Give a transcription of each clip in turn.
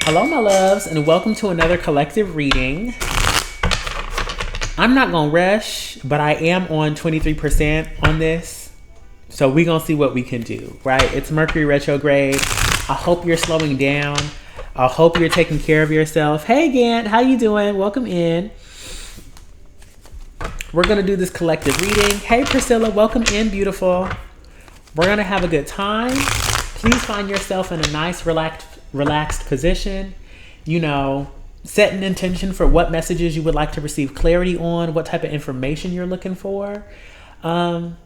Hello, my loves, and welcome to another collective reading. I'm not gonna rush, but I am on 23% on this. So we're gonna see what we can do, right? It's Mercury retrograde. I hope you're slowing down. I hope you're taking care of yourself. Hey, Gant, how you doing? Welcome in. We're gonna do this collective reading. Hey, Priscilla, welcome in, beautiful. We're gonna have a good time. Please find yourself in a nice, relaxed position. You know, set an intention for what messages you would like to receive clarity on, what type of information you're looking for. And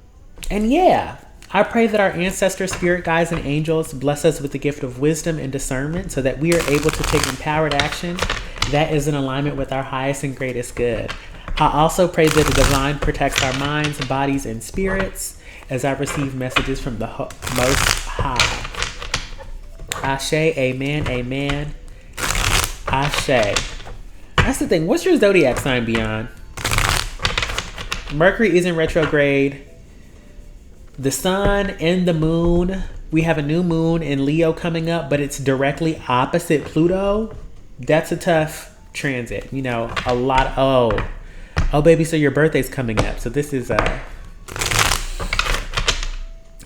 yeah, I pray that our ancestors, spirit guides, and angels bless us with the gift of wisdom and discernment so that we are able to take empowered action that is in alignment with our highest and greatest good. I also pray that the divine protects our minds, bodies, and spirits as I receive messages from the Most High. Ashe, amen, amen, ashe. That's the thing. What's your zodiac sign, Beyond? Mercury is in retrograde. The sun and the moon. We have a new moon in Leo coming up, but it's directly opposite Pluto. That's a tough transit. You know, a lot. Oh, baby. So your birthday's coming up. So this is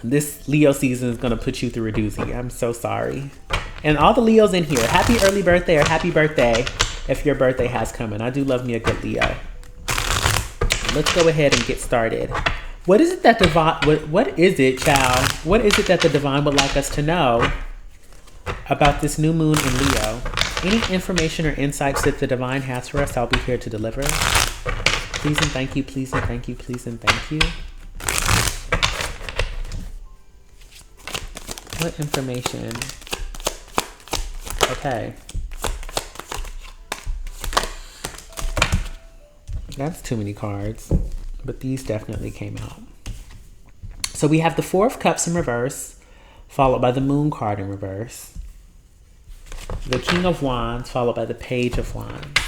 this Leo season is gonna put you through a doozy. I'm so sorry. And all the Leos in here, happy early birthday or happy birthday if your birthday has come. And I do love me a good Leo. Let's go ahead and get started. What is it that what is it, child? What is it that the divine would like us to know about this new moon in Leo? Any information or insights that the divine has for us, I'll be here to deliver. Please and thank you, please and thank you, please and thank you. What information? Okay. That's too many cards, but these definitely came out. So we have the Four of Cups in reverse, followed by the Moon card in reverse. The King of Wands, followed by the Page of Wands.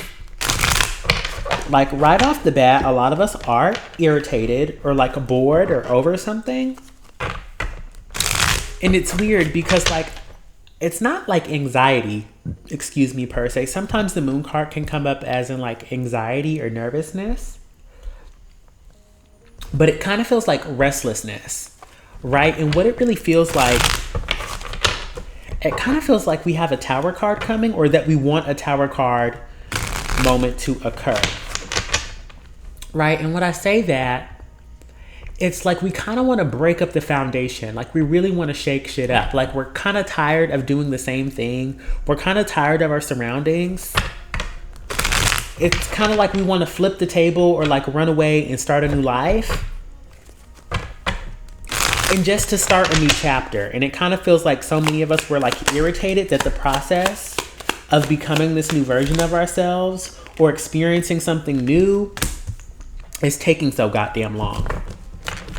Like right off the bat, a lot of us are irritated or like bored or over something. And it's weird because like, it's not like anxiety, per se. Sometimes the Moon card can come up as in like anxiety or nervousness. But it kind of feels like restlessness, right? And what it really feels like, it kind of feels like we have a Tower card coming or that we want a Tower card moment to occur, right? And when I say that, it's like we kind of want to break up the foundation. Like we really want to shake shit up. Like we're kind of tired of doing the same thing. We're kind of tired of our surroundings. It's kind of like we want to flip the table or like run away and start a new life. And just to start a new chapter. And it kind of feels like so many of us were like irritated that the process of becoming this new version of ourselves or experiencing something new is taking so goddamn long.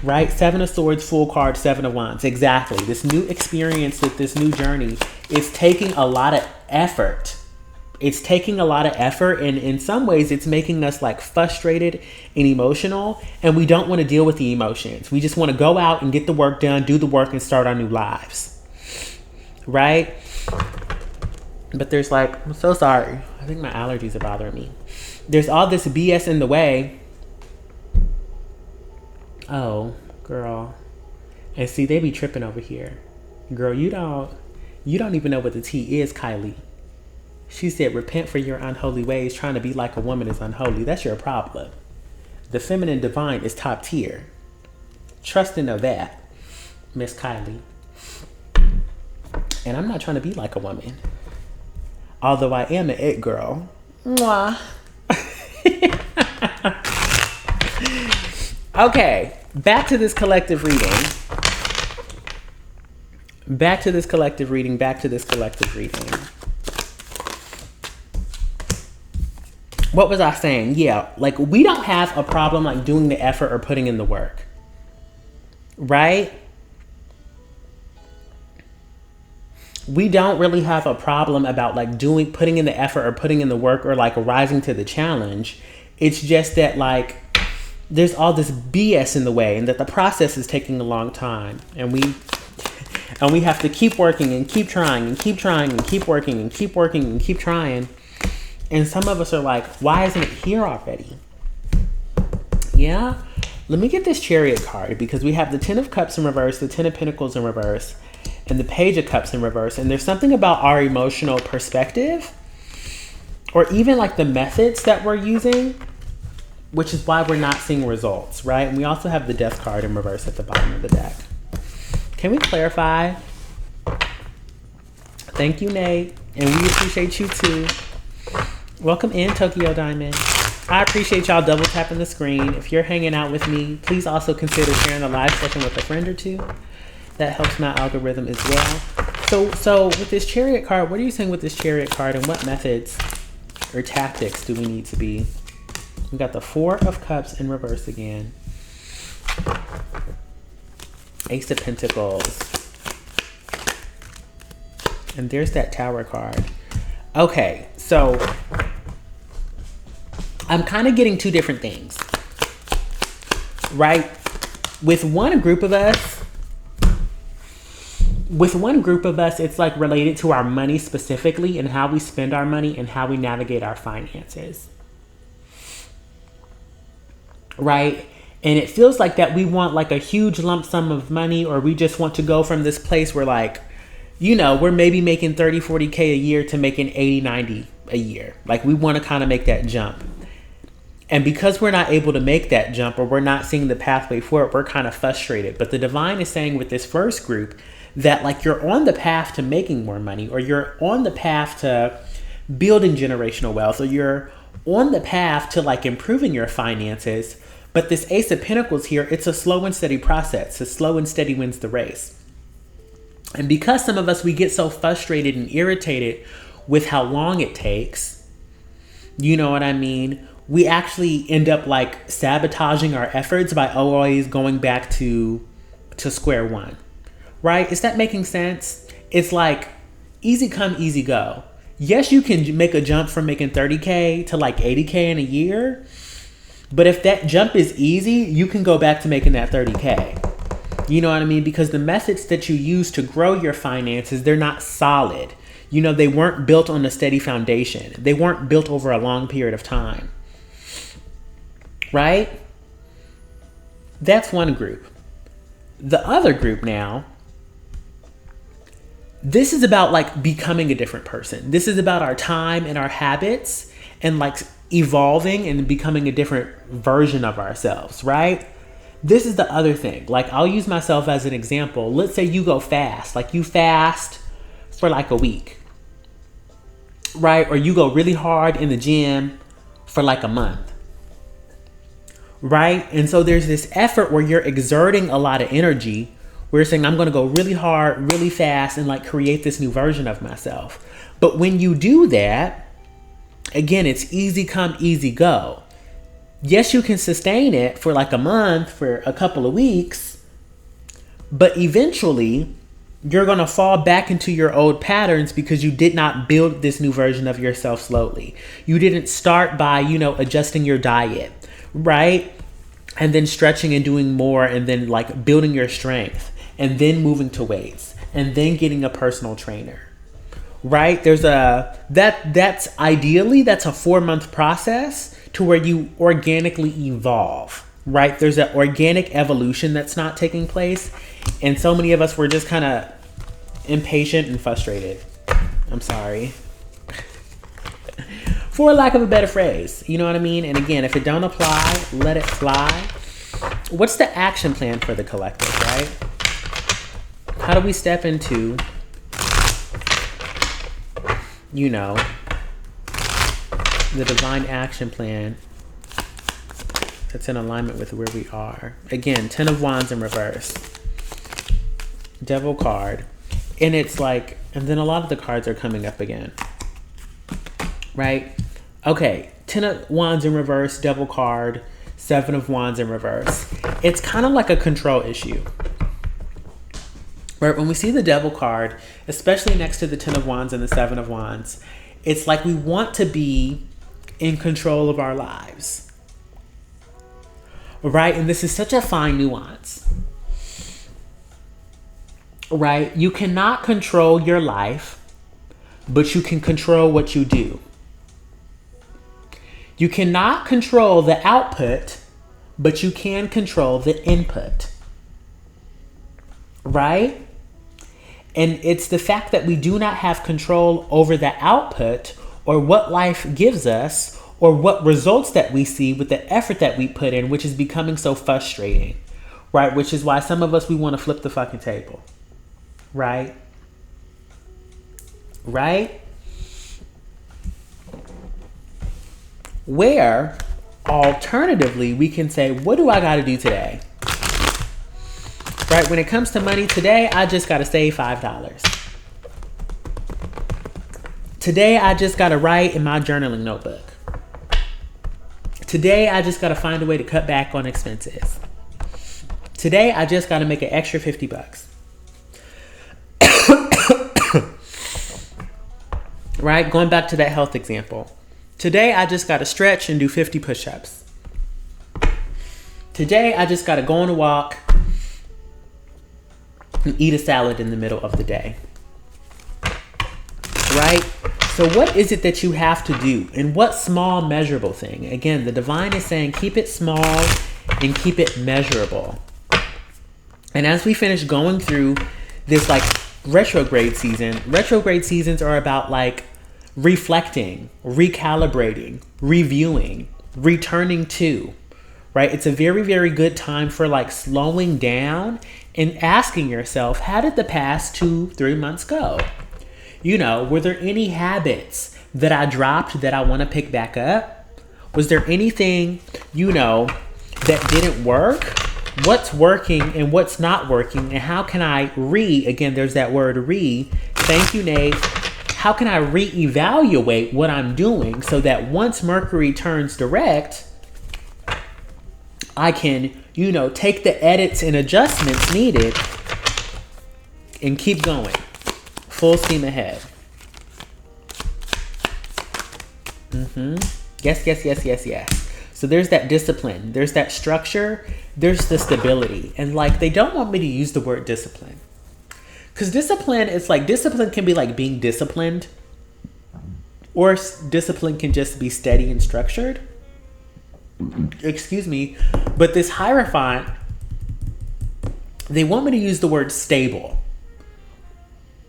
Right? Seven of Swords, full card, Seven of Wands. Exactly. This new experience, with this new journey is taking a lot of effort. It's taking a lot of effort, and in some ways it's making us like frustrated and emotional, and we don't want to deal with the emotions. We just want to go out and get the work done, do the work, and start our new lives. Right? But there's like, I'm so sorry. I think my allergies are bothering me. There's all this BS in the way. Oh, girl. And see, they be tripping over here. Girl, you don't even know what the tea is, Kylie. She said, repent for your unholy ways. Trying to be like a woman is unholy. That's your problem. The feminine divine is top tier. Trust and know that, Miss Kylie. And I'm not trying to be like a woman. Although I am an it girl. Mwah. Okay, back to this collective reading. What was I saying? Yeah, like we don't have a problem like doing the effort or putting in the work. Right? We don't really have a problem about like putting in the effort or putting in the work or like rising to the challenge. It's just that like there's all this BS in the way and that the process is taking a long time. And And we have to keep working and keep trying and keep trying and keep working and keep working and keep trying. And some of us are like, why isn't it here already? Yeah. Let me get this Chariot card, because we have the Ten of Cups in reverse, the Ten of Pentacles in reverse, and the Page of Cups in reverse. And there's something about our emotional perspective, or even like the methods that we're using, which is why we're not seeing results, right? And we also have the Death card in reverse at the bottom of the deck. Can we clarify? Thank you, Nate. And we appreciate you too. Welcome in, Tokyo Diamond. I appreciate y'all double tapping the screen. If you're hanging out with me, please also consider sharing the live session with a friend or two. That helps my algorithm as well. So with this Chariot card, what are you saying with this Chariot card, and what methods or tactics do we need to be? We got the Four of Cups in reverse again. Ace of Pentacles. And there's that Tower card. Okay, so I'm kind of getting two different things, right? With one group of us, it's like related to our money specifically, and how we spend our money and how we navigate our finances, right? And it feels like that we want like a huge lump sum of money, or we just want to go from this place where, like, you know, we're maybe making 30, 40K a year to making 80, 90 a year. Like, we want to kind of make that jump. And because we're not able to make that jump, or we're not seeing the pathway for it, we're kind of frustrated. But the divine is saying with this first group that, like, you're on the path to making more money, or you're on the path to building generational wealth, or you're on the path to like improving your finances. But this Ace of Pentacles here, it's a slow and steady process. A slow and steady wins the race. And because some of us, we get so frustrated and irritated with how long it takes, you know what I mean? We actually end up like sabotaging our efforts by always going back to square one, right? Is that making sense? It's like easy come, easy go. Yes, you can make a jump from making 30K to like 80K in a year. But if that jump is easy, you can go back to making that 30K. You know what I mean? Because the methods that you use to grow your finances, they're not solid. You know, they weren't built on a steady foundation. They weren't built over a long period of time. Right? That's one group. The other group now, this is about like becoming a different person. This is about our time and our habits, and like evolving and becoming a different version of ourselves, right? This is the other thing. Like, I'll use myself as an example. Let's say you go fast, like you fast for like a week, right? Or you go really hard in the gym for like a month, right? And so there's this effort where you're exerting a lot of energy. We're saying, I'm going to go really hard, really fast, and like create this new version of myself. But when you do that, again, it's easy come, easy go. Yes, you can sustain it for like a month, for a couple of weeks, but eventually you're going to fall back into your old patterns because you did not build this new version of yourself slowly. You didn't start by, you know, adjusting your diet, right? And then stretching and doing more, and then like building your strength, and then moving to weights, and then getting a personal trainer. Right? That's ideally, that's a 4-month process to where you organically evolve, right? There's an organic evolution that's not taking place. And so many of us were just kind of impatient and frustrated. I'm sorry. For lack of a better phrase, you know what I mean? And again, if it don't apply, let it fly. What's the action plan for the collective, right? How do we step into, you know, the divine action plan that's in alignment with where we are? Again, 10 of Wands in reverse. Devil card. And it's like, and then a lot of the cards are coming up again. Right? Okay, 10 of Wands in reverse, Devil card, 7 of Wands in reverse. It's kind of like a control issue. Right? When we see the Devil card, especially next to the 10 of Wands and the 7 of Wands, it's like we want to be in control of our lives. Right? And this is such a fine nuance. right? You cannot control your life, but you can control what you do. You cannot control the output, but you can control the input, right? And it's the fact that we do not have control over the output or what life gives us or what results that we see with the effort that we put in, which is becoming so frustrating, right? Which is why some of us, we want to flip the fucking table, right? Right? Where, alternatively, we can say, what do I got to do today? Right? When it comes to money, today, I just got to save $5. Today, I just got to write in my journaling notebook. Today, I just got to find a way to cut back on expenses. Today, I just got to make an extra $50. Right? Going back to that health example. Today, I just got to stretch and do 50 push-ups. Today, I just got to go on a walk and eat a salad in the middle of the day. Right? So what is it that you have to do? And what small measurable thing? Again, the divine is saying keep it small and keep it measurable. And as we finish going through this like retrograde seasons are about like reflecting, recalibrating, reviewing, returning to, right? It's a very, very good time for like slowing down and asking yourself, how did the past 2-3 months go? You know, were there any habits that I dropped that I want to pick back up? Was there anything, you know, that didn't work? What's working and what's not working? And how can I again, there's that word thank you, Nate. How can I reevaluate what I'm doing so that once Mercury turns direct, I can, you know, take the edits and adjustments needed and keep going. Full steam ahead. Yes. So there's that discipline. There's that structure. There's the stability. And like, they don't want me to use the word discipline. Because discipline, it's like, discipline can be like being disciplined. Or discipline can just be steady and structured. Excuse me. But this Hierophant, they want me to use the word stable.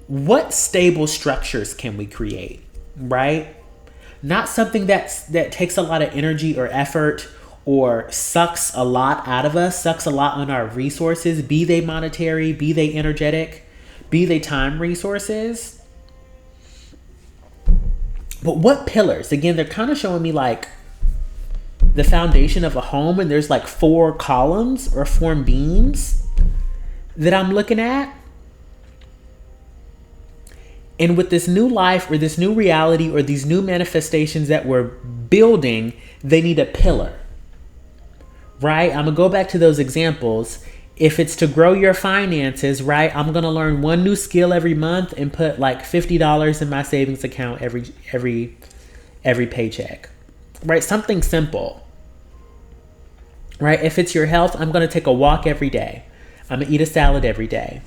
What stable structures can we create, right? Not something that takes a lot of energy or effort or sucks a lot out of us, sucks a lot on our resources, be they monetary, be they energetic, be they time resources. But what pillars? Again, they're kind of showing me like the foundation of a home, and there's like 4 columns or 4 beams that I'm looking at. And with this new life or this new reality or these new manifestations that we're building, they need a pillar, right? I'm going to go back to those examples. If it's to grow your finances, right, I'm going to learn one new skill every month and put like $50 in my savings account every paycheck, right? Something simple, right? If it's your health, I'm going to take a walk every day. I'm going to eat a salad every day.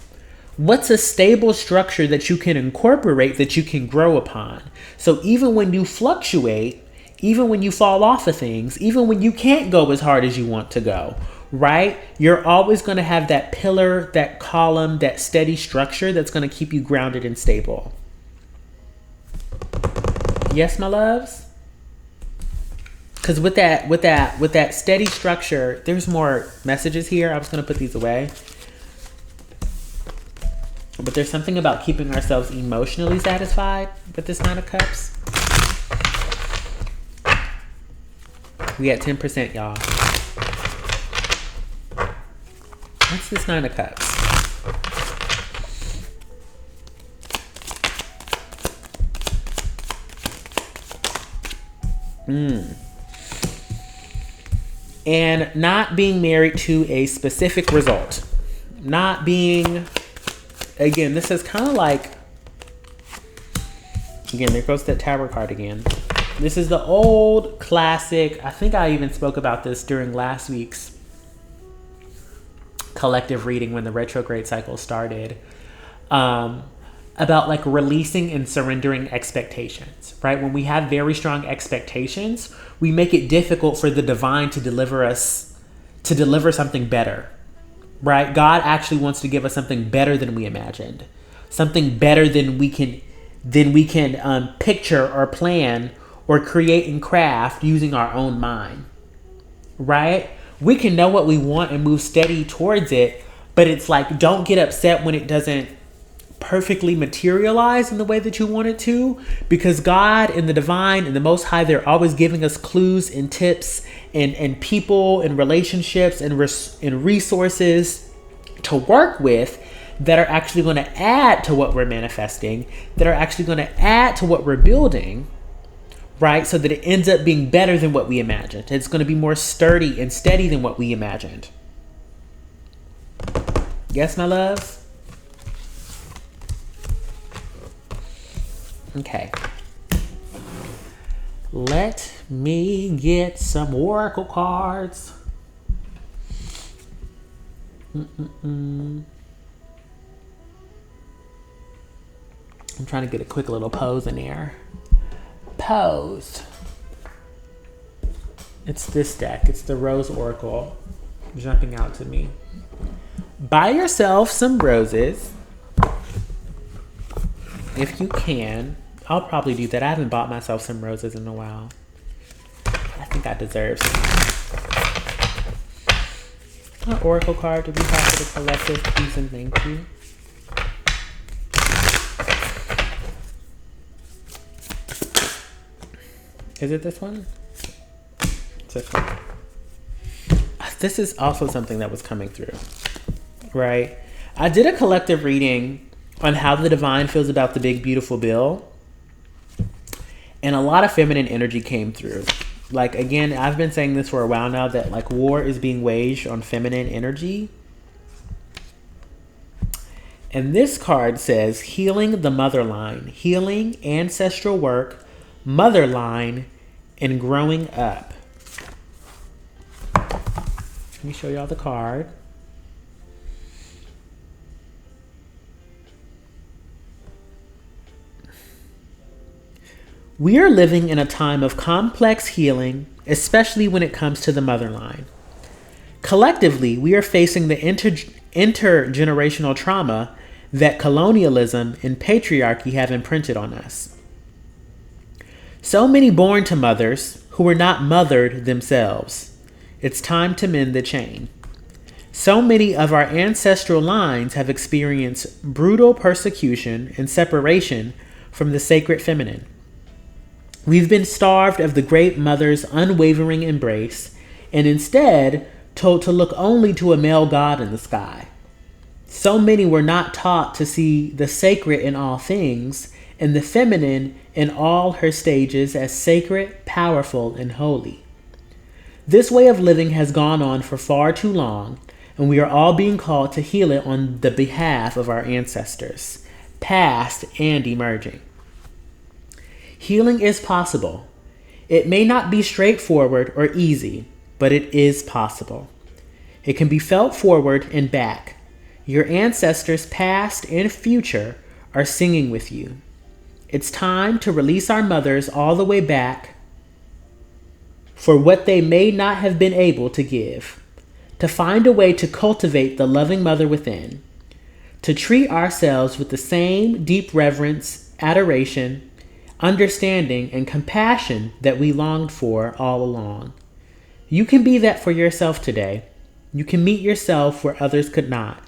What's a stable structure that you can incorporate, that you can grow upon? So even when you fluctuate, even when you fall off of things, even when you can't go as hard as you want to go, right? You're always going to have that pillar, that column, that steady structure that's going to keep you grounded and stable. Yes, my loves? Because with that steady structure, there's more messages here. I was going to put these away. But there's something about keeping ourselves emotionally satisfied with this 9 of Cups. We at 10%, y'all. What's this 9 of Cups? And not being married to a specific result. Not being... Again, this is kind of like, again, there goes that Tower card again. This is the old classic. I think I even spoke about this during last week's collective reading when the retrograde cycle started. about like releasing and surrendering expectations, right? When we have very strong expectations, we make it difficult for the divine to deliver something better, right? God actually wants to give us something better than we imagined, something better than we can picture or plan or create and craft using our own mind, right? We can know what we want and move steady towards it, but it's like, don't get upset when it doesn't perfectly materialize in the way that you want it to, because God and the divine and the Most High, they're always giving us clues and tips and people and relationships and resources to work with that are actually going to add to what we're manifesting, that are actually going to add to what we're building, right? So that it ends up being better than what we imagined. It's going to be more sturdy and steady than what we imagined. Yes, my love? Okay. Let me get some oracle cards. I'm trying to get a quick little pose in there. Pose. It's this deck. It's the Rose Oracle jumping out to me. Buy yourself some roses if you can. I'll probably do that. I haven't bought myself some roses in a while. I think I deserve some. What oracle card do we have for the collective? Please and thank you. Is it this one? It's this one. This is also something that was coming through, right? I did a collective reading on how the divine feels about the big, beautiful bill. And a lot of feminine energy came through. Like, again, I've been saying this for a while now, that like war is being waged on feminine energy. And this card says, healing the mother line, healing ancestral work, mother line, and growing up. Let me show y'all the card. We are living in a time of complex healing, especially when it comes to the mother line. Collectively, we are facing the intergenerational trauma that colonialism and patriarchy have imprinted on us. So many born to mothers who were not mothered themselves. It's time to mend the chain. So many of our ancestral lines have experienced brutal persecution and separation from the sacred feminine. We've been starved of the great mother's unwavering embrace and instead told to look only to a male god in the sky. So many were not taught to see the sacred in all things and the feminine in all her stages as sacred, powerful, and holy. This way of living has gone on for far too long, and we are all being called to heal it on the behalf of our ancestors, past and emerging. Healing is possible. It may not be straightforward or easy, but it is possible. It can be felt forward and back. Your ancestors, past and future, are singing with you. It's time to release our mothers all the way back for what they may not have been able to give, to find a way to cultivate the loving mother within, to treat ourselves with the same deep reverence, adoration, understanding, and compassion that we longed for all along. You can be that for yourself today. You can meet yourself where others could not.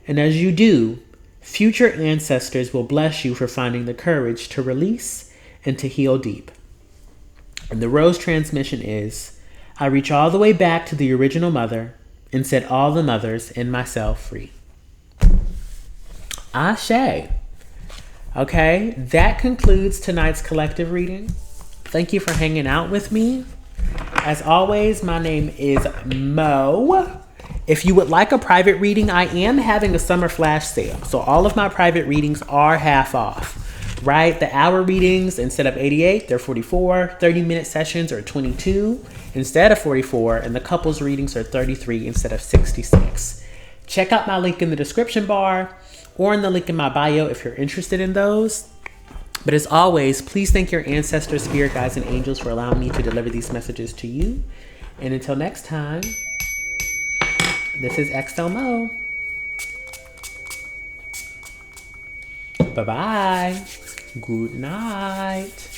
And as you do, future ancestors will bless you for finding the courage to release and to heal deep. And the rose transmission is, I reach all the way back to the original mother and set all the mothers and myself free. Ashe. Okay, that concludes tonight's collective reading. Thank you for hanging out with me. As always, my name is Mo. If you would like a private reading, I am having a summer flash sale. So all of my private readings are half off, right? The hour readings, instead of 88, they're 44. 30-minute sessions are 22 instead of 44. And the couples readings are 33 instead of 66. Check out my link in the description bar, or in the link in my bio if you're interested in those. But as always, please thank your ancestors, spirit guides, and angels for allowing me to deliver these messages to you. And until next time, this is XL Mo. Bye-bye. Good night.